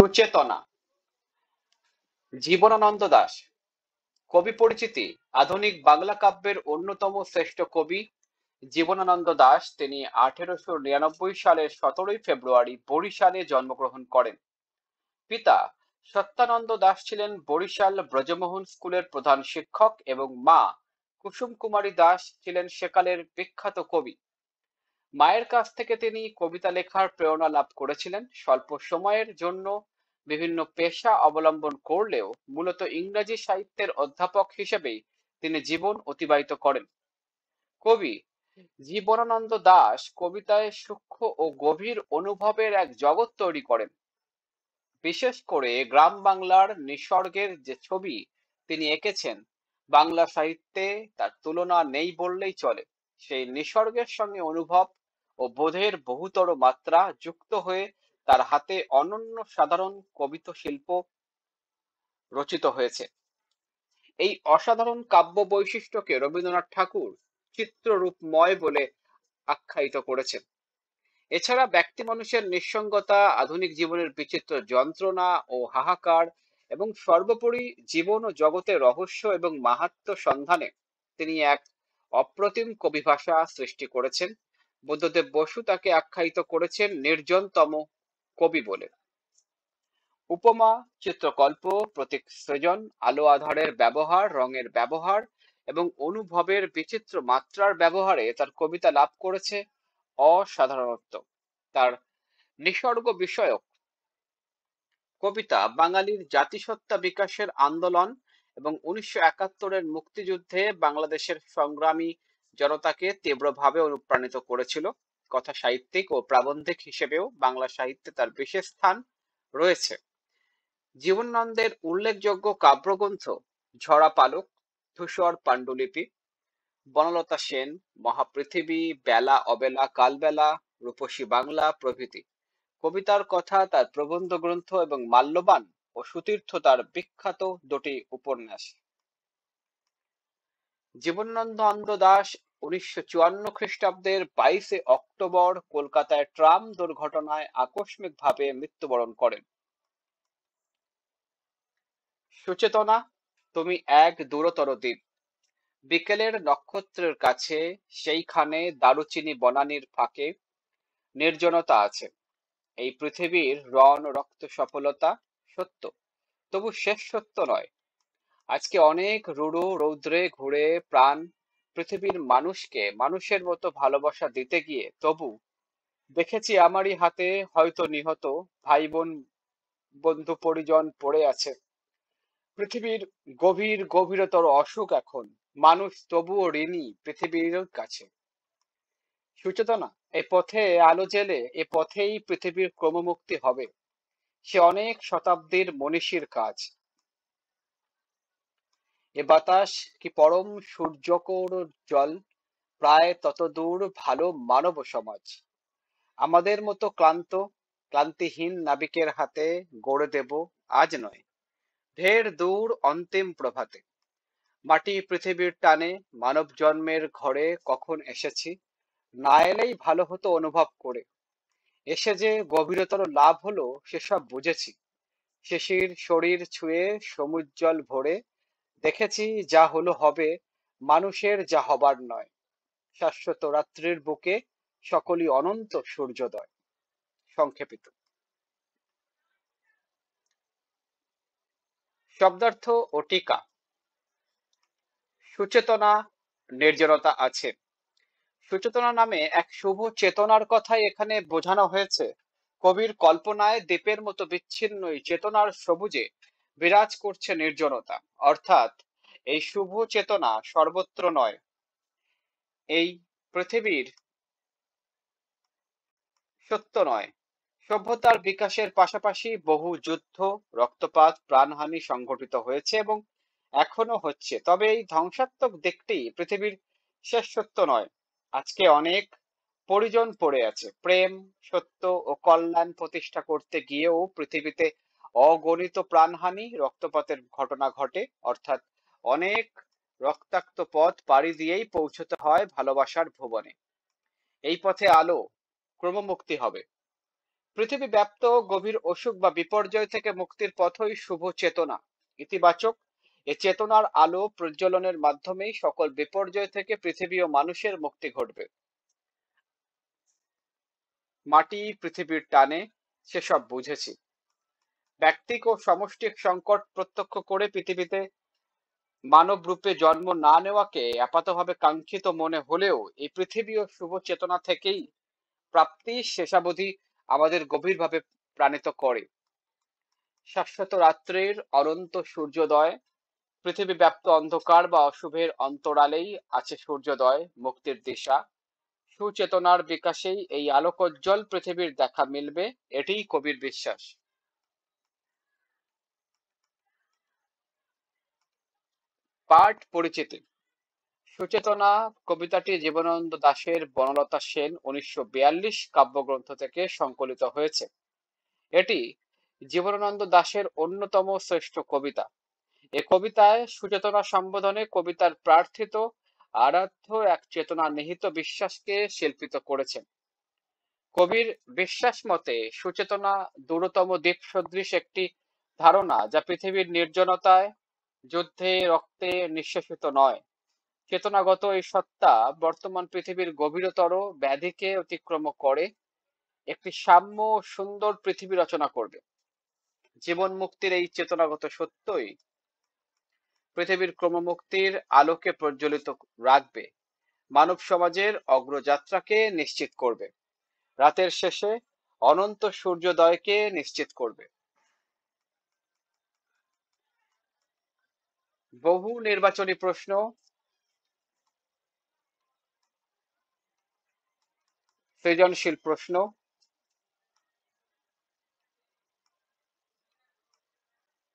সুচেতনা। জীবনানন্দ দাশ। কবি পরিচিতি। আধুনিক বাংলা কাব্যের অন্যতম শ্রেষ্ঠ কবি জীবনানন্দ দাশ। তিনি 1899 সালের 17 ফেব্রুয়ারি বরিশালে জন্মগ্রহণ করেন। পিতা সত্যানন্দ দাশ ছিলেন বরিশাল ব্রজমোহন স্কুলের প্রধান শিক্ষক এবং মা কুসুম কুমারী দাস ছিলেন সেকালের বিখ্যাত কবি। মায়ের কাছ থেকে তিনি কবিতা লেখার প্রেরণা লাভ করেছিলেন। স্বল্প সময়ের জন্য বিভিন্ন পেশা অবলম্বন করলেও মূলত ইংরেজি সাহিত্যের অধ্যাপক হিসেবেই তিনি জীবন অতিবাহিত করেন। কবি জীবনানন্দ দাশ কবিতায় সূক্ষ্ম ও গভীর অনুভবের এক জগৎ তৈরি করেন। বিশেষ করে গ্রাম বাংলার নিসর্গের যে ছবি তিনি এঁকেছেন, বাংলা সাহিত্যে তার তুলনা নেই বললেই চলে। সেই নিসর্গের সঙ্গে অনুভব ও বোধের বহুতর মাত্রা যুক্ত হয়ে তার হাতে অনন্য সাধারণ কবিতা শিল্প রচিত হয়েছে। এই অসাধারণ কাব্য বৈশিষ্ট্যকে রবীন্দ্রনাথ ঠাকুর চিত্ররূপময় বলে আখ্যায়িত করেছেন। এছাড়া ব্যক্তি মানুষের নিঃসঙ্গতা, আধুনিক জীবনের বিচিত্র যন্ত্রণা ও হাহাকার এবং সর্বোপরি জীবন ও জগতের রহস্য এবং মাহাত্ম্য সন্ধানে তিনি এক অপ্রতিম কবিভাষা সৃষ্টি করেছেন। বুদ্ধদেব বসু তাকে আখ্যায়িত করেছেন নির্জনতম কবি বলে। উপমা, চিত্রকল্প, প্রতীক সৃজন, আলো আঁধারের ব্যবহার, রঙের ব্যবহার এবং অনুভবের বিচিত্র মাত্রার ব্যবহারে তার কবিতা লাভ করেছে অসাধারণত্ব। তার নিসর্গ বিষয়ক কবিতা বাঙালির জাতিসত্তা বিকাশের আন্দোলন এবং 1971-এর মুক্তিযুদ্ধে বাংলাদেশের সংগ্রামী জনতাকে তীব্রভাবে অনুপ্রাণিত করেছিল। কথা সাহিত্যিক ও প্রাবন্ধিক হিসেবেও বাংলা সাহিত্যে তার বিশেষ স্থান রয়েছে। জীবনানন্দের উল্লেখযোগ্য কাব্যগ্রন্থ ঝরা পালক, ধূসর পাণ্ডুলিপি, বনলতা সেন, মহাপৃথিবী, বেলা অবেলা কালবেলা, রূপসী বাংলা প্রভৃতি। কবিতার কথা তার প্রবন্ধ গ্রন্থ এবং মাল্যবান ও সুতীর্থ তার বিখ্যাত দুটি উপন্যাস। জীবনানন্দ দাশ 1954 খ্রিস্টাব্দের 22 অক্টোবর কলকাতায় ট্রাম দুর্ঘটনায় আকস্মিকভাবে মৃত্যুবরণ করেন। সুচেতনা, তুমি এক দূরতর দ্বীপ, বিকেলের নক্ষত্রের কাছে, সেইখানে দারুচিনি বনানীর ফাঁকে নির্জনতা আছে। এই পৃথিবীর রণ রক্ত সফলতা সত্য, তবু শেষ সত্য নয়। আজকে অনেক রূঢ় রৌদ্রে ঘুরে প্রাণ পৃথিবীর মানুষকে মানুষের মতো ভালোবাসা দিতে গিয়ে তবু দেখেছি আমারই হাতে হয়তো নিহত ভাই বোন বন্ধু পরিজন পড়ে আছে। পৃথিবীর গভীরতর অসুখ এখন, মানুষ তবুও ঋণী পৃথিবীর কাছে। সুচেতনা, এ পথে আলো জেলে এ পথেই পৃথিবীর ক্রমমুক্তি হবে, সে অনেক শতাব্দীর মনীষীর কাজ। এ বাতাস কি পরম সূর্যকোর জল, প্রায় তত দূর ভালো মানব সমাজ। আমাদের মতো ক্লান্তিহীন নাবিকের হাতে গড়ে দেব আজ নয়, ঢের দূর অন্তিম প্রভাতে। মাটি পৃথিবীর টানে মানব জন্মের ঘরে কখন এসেছি, না এলেই ভালো হতো অনুভব করে। এসে যে গভীরতর লাভ হলো সেসব বুঝেছি। শিশির শরীর ছুঁয়ে সমুজ্জ্বল ভরে দেখেছি যা হলো হবে, মানুষের যা হবার নয়। শাশ্বত রাত্রির বুকে সকলই অনন্ত সূর্যোদয়। সংক্ষেপিত। শব্দার্থ ও টিকা। সুচেতনা, নির্জনতা আছে। সুচেতনা নামে এক শুভ চেতনার কথাই এখানে বোঝানো হয়েছে। কবির কল্পনায় দ্বীপের মতো বিচ্ছিন্ন এই চেতনার সবুজে বিরাজ করছে নির্জনতা, অর্থাৎ এই শুভ চেতনা সর্বত্র নয়। এই পৃথিবীর সত্য নয়। সভ্যতার বিকাশের পাশাপাশি বহু যুদ্ধ, রক্তপাত, প্রাণহানি সংঘটিত হয়েছে এবং এখনো হচ্ছে। তবে এই ধ্বংসাত্মক দিকটি পৃথিবীর শেষ সত্য নয়। আজকে অনেক পরিজন পড়ে আছে। প্রেম, সত্য ও কল্যাণ প্রতিষ্ঠা করতে গিয়েও পৃথিবীতে অগণিত প্রাণহানি, রক্তপাতের ঘটনা ঘটে। অর্থাৎ অনেক রক্তাক্ত পথ পাড়ি দিয়েই পৌঁছতে হয় ভালোবাসার ভুবনে। এই পথে আলো, ক্রমমুক্তি হবে। পৃথিবী ব্যাপ্ত গভীর অসুখ বা বিপর্যয় থেকে মুক্তির পথই শুভ চেতনা। ইতিবাচক এ চেতনার আলো প্রজ্বলনের মাধ্যমেই সকল বিপর্যয় থেকে পৃথিবী ও মানুষের মুক্তি ঘটবে। মাটি পৃথিবীর টানে সেসব বুঝেছি। ব্যক্তিক ও সমষ্টিক সংকট প্রত্যক্ষ করে পৃথিবীতে মানব রূপে জন্ম না নেওয়াকে আপাতভাবে কাঙ্ক্ষিত মনে হলেও এই পৃথিবী ও শুভ চেতনা থেকেই প্রাপ্তির শেষাবধি আমাদের গভীরভাবে প্রাণিত করে। শাশ্বত রাত্রির অনন্ত সূর্যোদয়, পৃথিবী ব্যাপ্ত অন্ধকার বা অশুভের অন্তরালেই আছে সূর্যোদয়, মুক্তির দিশা। সুচেতনার বিকাশেই এই আলোকোজ্জ্বল পৃথিবীর দেখা মিলবে, এটিই কবির বিশ্বাস। পাঠ পরিচিতি। সুচেতনা কবিতাটি জীবনানন্দ দাশের বনলতা সেন 1942 কাব্যগ্রন্থ থেকে সংকলিত হয়েছে। এটি জীবনানন্দ দাশের অন্যতম শ্রেষ্ঠ কবিতা। এ কবিতায় সুচেতনা সম্বোধনে কবিতার প্রার্থিত আরাধ্য এক চেতনা নিহিত বিশ্বাসকে শিল্পিত করেছেন। কবির বিশ্বাস মতে সুচেতনা দূরতম দ্বীপ সদৃশ একটি ধারণা, যা পৃথিবীর নির্জনতায়, যুদ্ধে, রক্তে নিঃশেষিত নয়। চেতনাগত এই সত্তা বর্তমান পৃথিবীর গভীরতর ব্যাধিকে অতিক্রম করে একটি সাম্য ও সুন্দর পৃথিবী রচনা করবে। জীবন মুক্তির এই চেতনাগত সত্যই পৃথিবীর ক্রমমুক্তির আলোকে প্রজ্বলিত রাখবে, মানব সমাজের অগ্রযাত্রাকে নিশ্চিত করবে, রাতের শেষে অনন্ত সূর্যোদয়কে নিশ্চিত করবে। বহু নির্বাচনী প্রশ্ন, সৃজনশীল প্রশ্ন,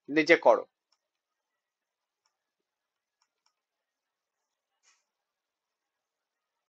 নিজে করো।